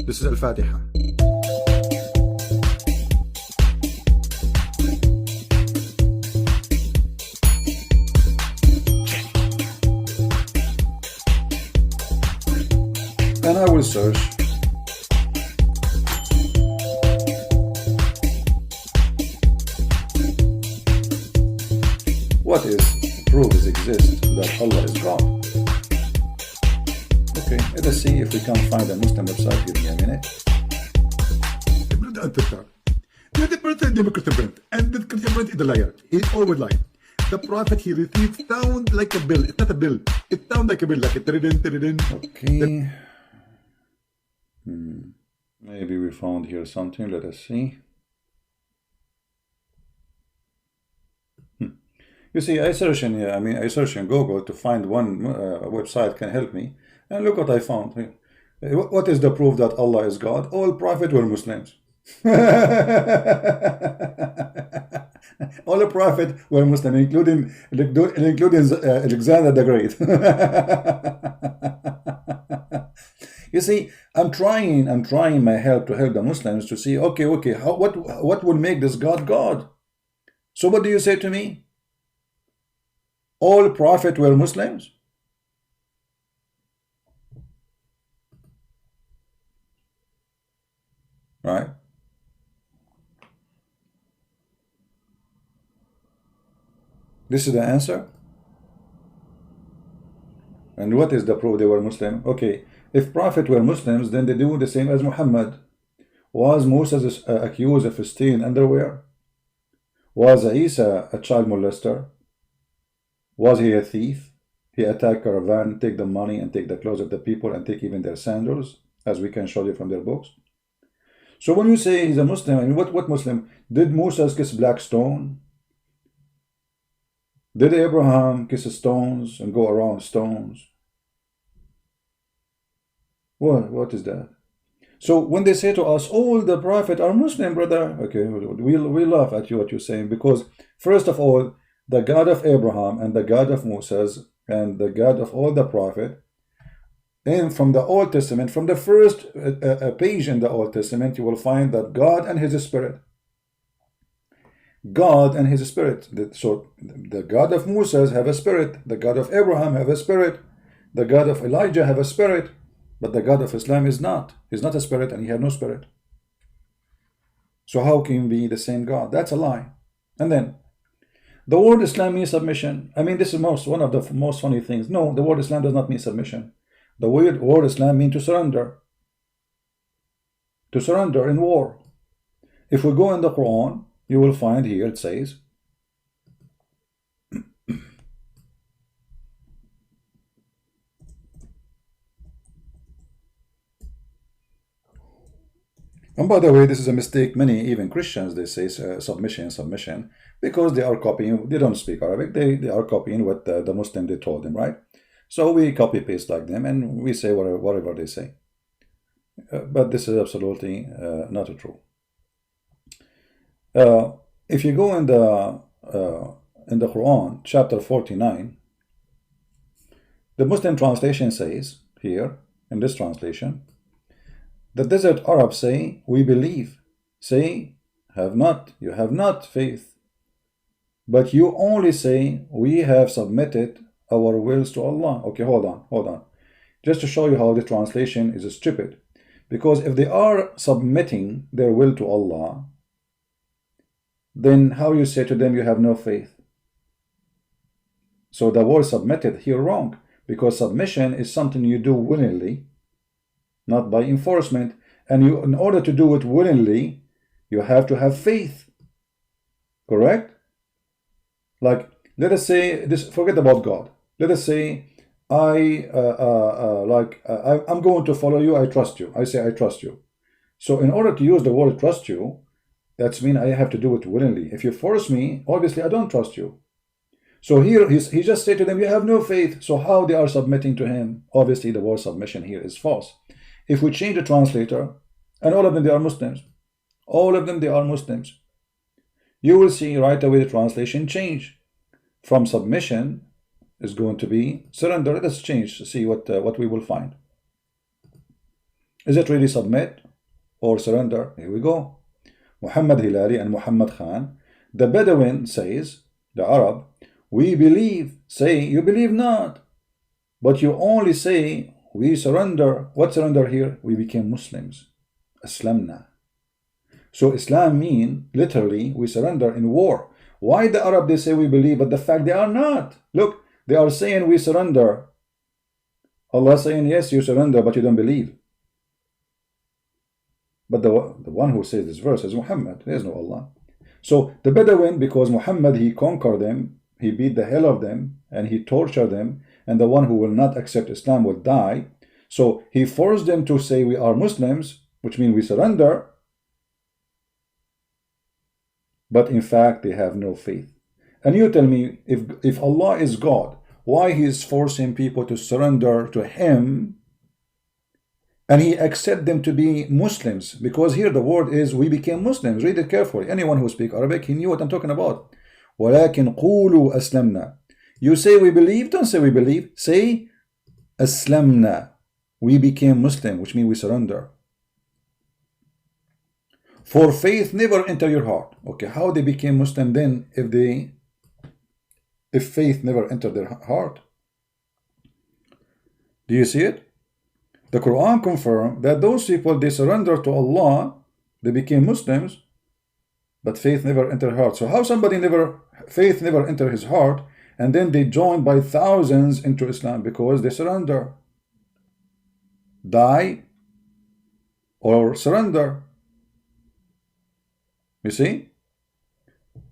This is Al-Fatiha. And I will search what is proofs exist that Allah is God. Okay, let us see if we can find a Muslim website. Give me a minute. The person and the Christian is a liar. He always lies. The prophet he received sound like a bill. It's not a bill. It sounds like a bill, like a trident. Okay. Maybe we found here something. Let us see. You see, I search in Google to find one website can help me, and look what I found. What is the proof that Allah is God? All prophets were Muslims. All the prophets were Muslim, including Alexander the Great. You see, I'm trying my help to help the Muslims to see, okay, what will make this God God? So what do you say to me? All prophets were Muslims? Right? This is the answer. And what is the proof they were Muslim? Okay, if prophets were Muslims, then they do the same as Muhammad. Was Moses accused of stealing underwear? Was Isa a child molester? Was he a thief? He attacked caravan, take the money and take the clothes of the people and take even their sandals, as we can show you from their books. So when you say he's a Muslim, I mean, what Muslim? Did Moses kiss black stone? Did Abraham kiss stones and go around stones? What is that? So when they say to us, all the prophets are Muslim, brother, okay, we laugh at you what you're saying, because first of all, the God of Abraham and the God of Moses and the God of all the prophets, and from the Old Testament, from the first page in the Old Testament, you will find that God and His Spirit. God and His Spirit. So the God of Moses have a spirit, the God of Abraham have a spirit, the God of Elijah have a spirit, but the God of Islam is not. He's not a spirit and He has no spirit. So how can he be the same God? That's a lie. And then the word Islam means submission. I mean, this is one of the most funny things. No, the word Islam does not mean submission. The word Islam means to surrender. To surrender in war. If we go in the Quran, you will find here it says, and by the way, this is a mistake. Many, even Christians, they say submission, because they are copying. They don't speak Arabic. They are copying what the Muslim they told them, right? So we copy paste like them, and we say whatever they say. But this is absolutely not true. If you go in the Quran, chapter 49, the Muslim translation says here in this translation, the desert Arabs say, we believe. Say, you have not faith. But you only say, we have submitted our wills to Allah. Okay, hold on. Just to show you how the translation is stupid. Because if they are submitting their will to Allah, then how you say to them, you have no faith? So the word submitted here wrong. Because submission is something you do willingly, not by enforcement, and in order to do it willingly, you have to have faith. Correct? Like, let us say this. Forget about God. Let us say I'm going to follow you. I trust you. I say I trust you. So in order to use the word trust you, that's mean I have to do it willingly. If you force me, obviously I don't trust you. So here he just said to them, you have no faith. So how they are submitting to him? Obviously the word submission here is false. If we change the translator, and all of them they are Muslims, all of them they are Muslims, you will see right away the translation change. From submission is going to be surrender. Let's change to see what we will find. Is it really submit or surrender? Here we go. Muhammad Hilali and Muhammad Khan. The Bedouin says, the Arab, we believe. Say, you believe not. But you only say, we surrender. What surrender here? We became Muslims. Aslamna. So Islam mean literally we surrender in war. Why the Arab they say we believe, but the fact they are not? Look, they are saying we surrender. Allah saying yes, you surrender, but you don't believe. But the one who says this verse is Muhammad. There is no Allah. So the Bedouin, because Muhammad he conquered them, he beat the hell of them, and he tortured them, and the one who will not accept Islam will die. So he forced them to say we are Muslims, which means we surrender. But in fact, they have no faith. And you tell me, if Allah is God, why He is forcing people to surrender to Him, and He accept them to be Muslims? Because here the word is, we became Muslims. Read it carefully. Anyone who speaks Arabic, he knew what I'm talking about. وَلَكِنْ قُولُوا أَسْلَمْنَا. You say we believe, don't say we believe. Say أَسْلَمْنَا. We became Muslim, which means we surrender. For faith never enter your heart. Okay, how they became Muslim then if faith never entered their heart? Do you see it? The Quran confirms that those people, they surrender to Allah, they became Muslims, but faith never entered heart. So how somebody faith never entered his heart, and then they joined by thousands into Islam? Because they surrender. Die or surrender. You see?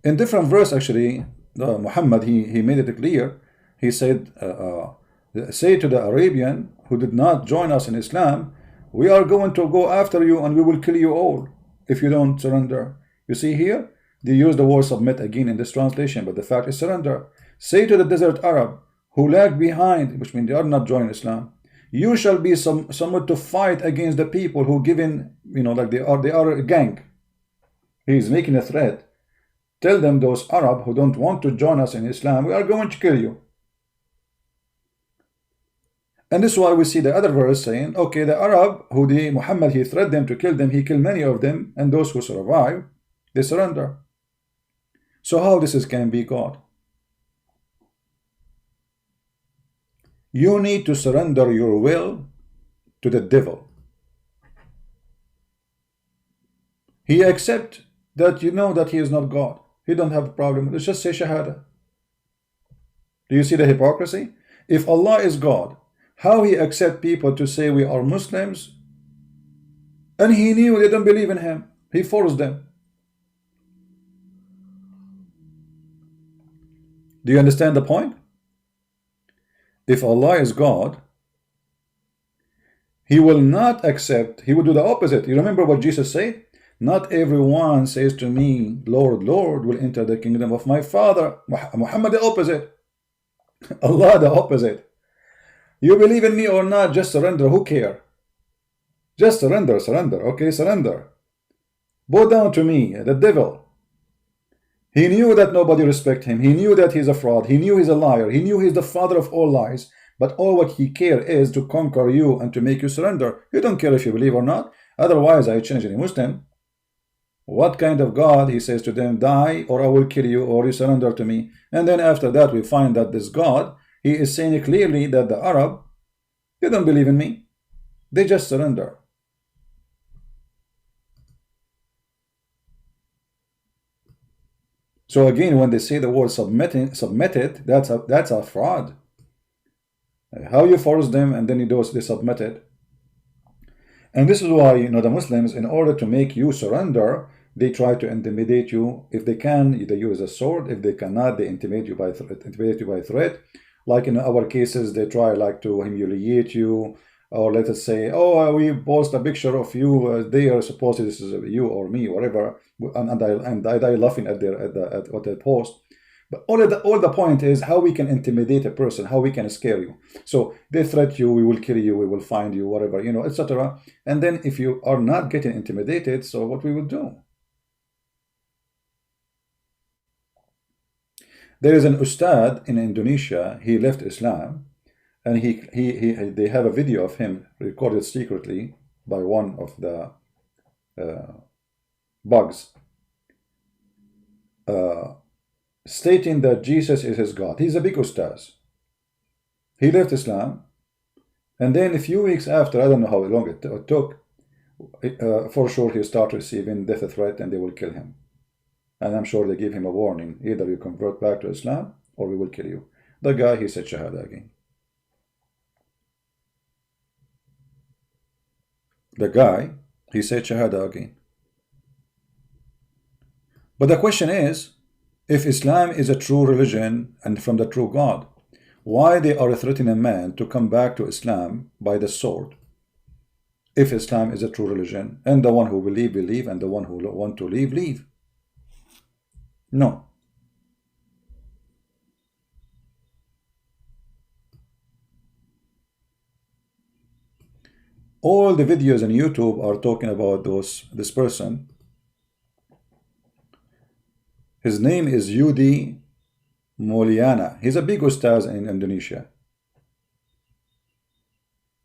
In different verse actually, Muhammad, he made it clear. He said, say to the Arabian who did not join us in Islam, we are going to go after you and we will kill you all if you don't surrender. You see here, they use the word submit again in this translation, but the fact is surrender. Say to the desert Arab who lag behind, which means they are not joining Islam, you shall be someone to fight against the people who given, like they are a gang. He is making a threat. Tell them, those Arab who don't want to join us in Islam, we are going to kill you. And this is why we see the other verse saying, okay, the Arab who Muhammad, he threatened them to kill them, he killed many of them, and those who survive, they surrender. So how this can be God? You need to surrender your will to the devil. He accepts that you know that he is not God. He don't have a problem. Let's just say Shahada. Do you see the hypocrisy? If Allah is God, how He accept people to say we are Muslims, and He knew they don't believe in Him. He forced them. Do you understand the point? If Allah is God, He will not accept, He will do the opposite. You remember what Jesus said? Not everyone says to me, Lord, Lord, will enter the kingdom of my Father. Muhammad the opposite. Allah the opposite. You believe in me or not, just surrender. Who care? Just surrender, surrender. Okay, surrender. Bow down to me, the devil. He knew that nobody respect him. He knew that he's a fraud. He knew he's a liar. He knew he's the father of all lies. But all what he care is to conquer you and to make you surrender. You don't care if you believe or not. Otherwise, I change any Muslim. What kind of God? He says to them, die or I will kill you, or you surrender to me. And then after that we find that this God, he is saying clearly that the Arab, they don't believe in me. They just surrender. So again, when they say the word submitted, that's a fraud. How you force them and then they submitted. And this is why, the Muslims, in order to make you surrender, they try to intimidate you. If they can, they use a sword. If they cannot, they intimidate you by threat. Like in our cases, they try to humiliate you, or let us say, oh, we post a picture of you there. Supposedly this is you or me, whatever, and I die laughing at what they post. But all the point is how we can intimidate a person, how we can scare you. So they threat you, we will kill you, we will find you, whatever, etc. And then if you are not getting intimidated, so what we will do? There is an ustad in Indonesia. He left Islam, and they have a video of him recorded secretly. by one of the bugs, stating that Jesus is his God. He's a big ustaz. He left Islam, and then a few weeks after, I don't know how long it took, for sure he started receiving death threat and they will kill him. And I'm sure they gave him a warning, either you convert back to Islam or we will kill you. The guy, he said Shahada again. The guy, he said Shahada again. But the question is, if Islam is a true religion and from the true God, why they are threatening man to come back to Islam by the sword? If Islam is a true religion, and the one who believe, believe, and the one who want to leave, leave. No. All the videos on YouTube are talking about this person. His name is Yudi Moliana. He's a big ustaz in Indonesia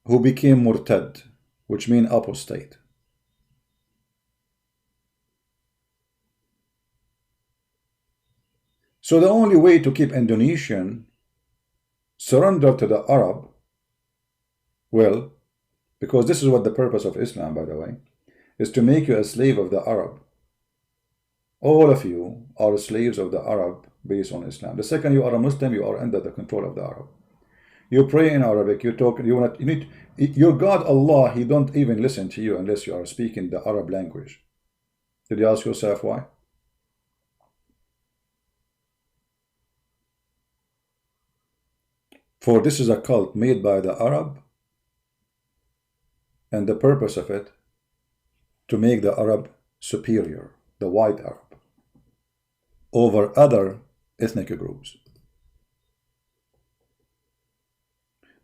who became murtad, which means apostate. So the only way to keep Indonesian surrender to the Arab, well, because this is what the purpose of Islam, by the way, is to make you a slave of the Arab. All of you are slaves of the Arab based on Islam. The second you are a Muslim, you are under the control of the Arab. You pray in Arabic, you talk, you need your God Allah, he don't even listen to you unless you are speaking the Arab language. Did you ask yourself why? For this is a cult made by the Arab, and the purpose of it to make the Arab superior, the white Arab, over other ethnic groups.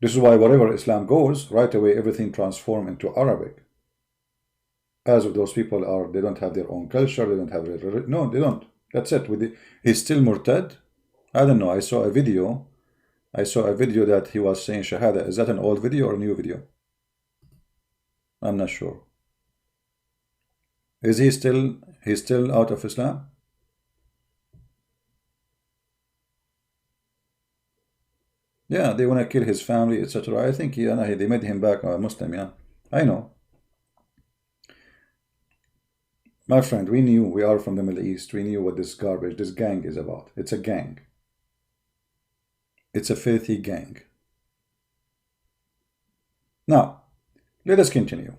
This is why wherever Islam goes, right away everything transforms into Arabic. As if those people are, they don't have their own culture, they don't have their, no, they don't. That's it. He's still murtad. I don't know. I saw a video that he was saying Shahada. Is that an old video or a new video? I'm not sure. Is he's still out of Islam? Yeah, they want to kill his family, etc. I think they made him back a Muslim. Yeah, I know. My friend, we are from the Middle East. We knew what this garbage, this gang is about. It's a gang. It's a filthy gang. Now, let us continue.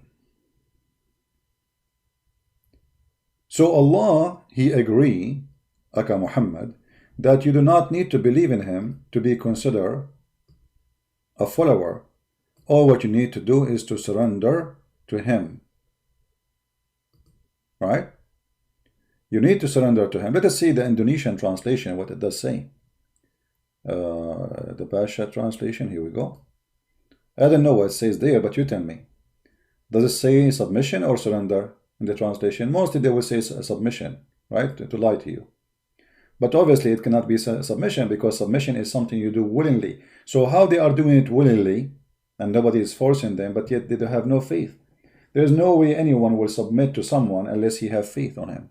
So Allah, he agree, Aka Muhammad, that you do not need to believe in him to be considered a follower. All what you need to do is to surrender to him. Right? You need to surrender to him. Let us see the Indonesian translation, what it does say. The Pasha translation, here we go. I don't know what it says there, but you tell me. Does it say submission or surrender in the translation? Mostly they will say submission, right? To lie to you. But obviously it cannot be submission, because submission is something you do willingly. So how they are doing it willingly, and nobody is forcing them, but yet they don't have no faith. There's no way anyone will submit to someone unless he have faith on him.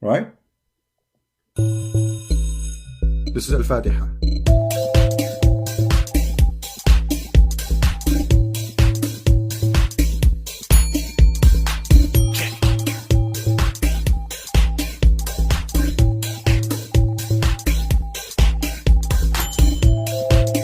Right? This is Al-Fatiha.